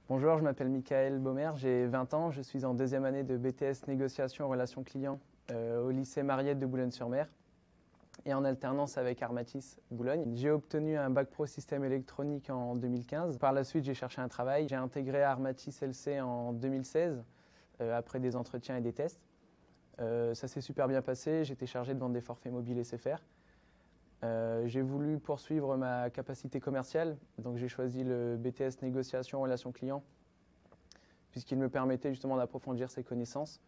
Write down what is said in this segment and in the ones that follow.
Bonjour, je m'appelle Michael Baumer, j'ai 20 ans, je suis en deuxième année de BTS Négociation Relations Clients au lycée Mariette de Boulogne-sur-Mer et en alternance avec Armatis Boulogne. J'ai obtenu un bac pro système électronique en 2015. Par la suite, j'ai cherché un travail. J'ai intégré Armatis LC en 2016 après des entretiens et des tests. Ça s'est super bien passé, j'étais chargé de vendre des forfaits mobiles SFR. J'ai voulu poursuivre ma capacité commerciale, donc j'ai choisi le BTS Négociation Relations Clients puisqu'il me permettait justement d'approfondir ses connaissances.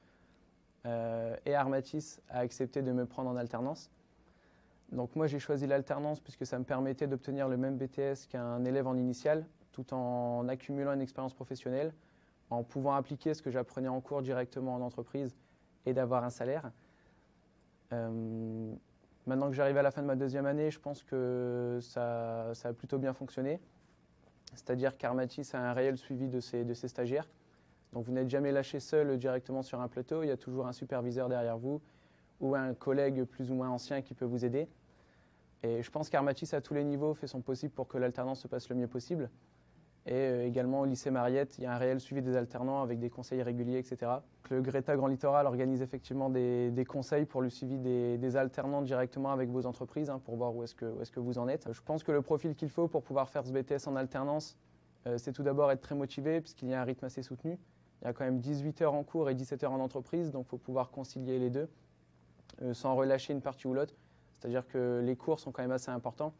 Et Armatis a accepté de me prendre en alternance. Donc moi j'ai choisi l'alternance puisque ça me permettait d'obtenir le même BTS qu'un élève en initiale, tout en accumulant une expérience professionnelle, en pouvant appliquer ce que j'apprenais en cours directement en entreprise et d'avoir un salaire. Maintenant que j'arrive à la fin de ma deuxième année, je pense que ça a plutôt bien fonctionné. C'est-à-dire qu'Armatis a un réel suivi de ses stagiaires. Donc vous n'êtes jamais lâché seul directement sur un plateau, il y a toujours un superviseur derrière vous ou un collègue plus ou moins ancien qui peut vous aider. Et je pense qu'Armatis à tous les niveaux fait son possible pour que l'alternance se passe le mieux possible. Et également au lycée Mariette, il y a un réel suivi des alternants avec des conseils réguliers, etc. Le Greta Grand Littoral organise effectivement des conseils pour le suivi des alternants directement avec vos entreprises pour voir où est-ce que vous en êtes. Je pense que le profil qu'il faut pour pouvoir faire ce BTS en alternance, c'est tout d'abord être très motivé puisqu'il y a un rythme assez soutenu. Il y a quand même 18 heures en cours et 17 heures en entreprise, donc il faut pouvoir concilier les deux sans relâcher une partie ou l'autre. C'est-à-dire que les cours sont quand même assez importants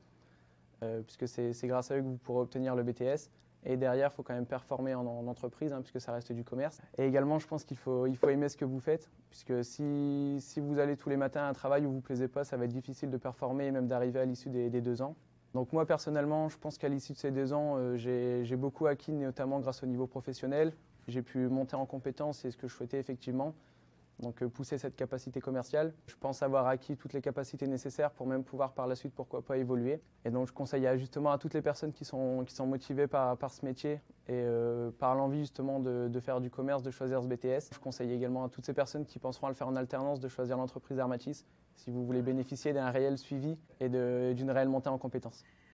puisque c'est grâce à eux que vous pourrez obtenir le BTS. Et derrière, il faut quand même performer en entreprise, puisque ça reste du commerce. Et également, je pense qu'il faut aimer ce que vous faites, puisque si vous allez tous les matins à un travail où vous ne vous plaisez pas, ça va être difficile de performer et même d'arriver à l'issue des 2 ans. Donc moi, personnellement, je pense qu'à l'issue de ces 2 ans, j'ai beaucoup acquis, notamment grâce au niveau professionnel. J'ai pu monter en compétences, c'est ce que je souhaitais effectivement. Donc pousser cette capacité commerciale. Je pense avoir acquis toutes les capacités nécessaires pour même pouvoir par la suite, pourquoi pas, évoluer. Et donc je conseille justement à toutes les personnes qui sont motivées par ce métier et par l'envie justement de faire du commerce, de choisir ce BTS. Je conseille également à toutes ces personnes qui penseront à le faire en alternance de choisir l'entreprise Armatis si vous voulez bénéficier d'un réel suivi et d'une réelle montée en compétences.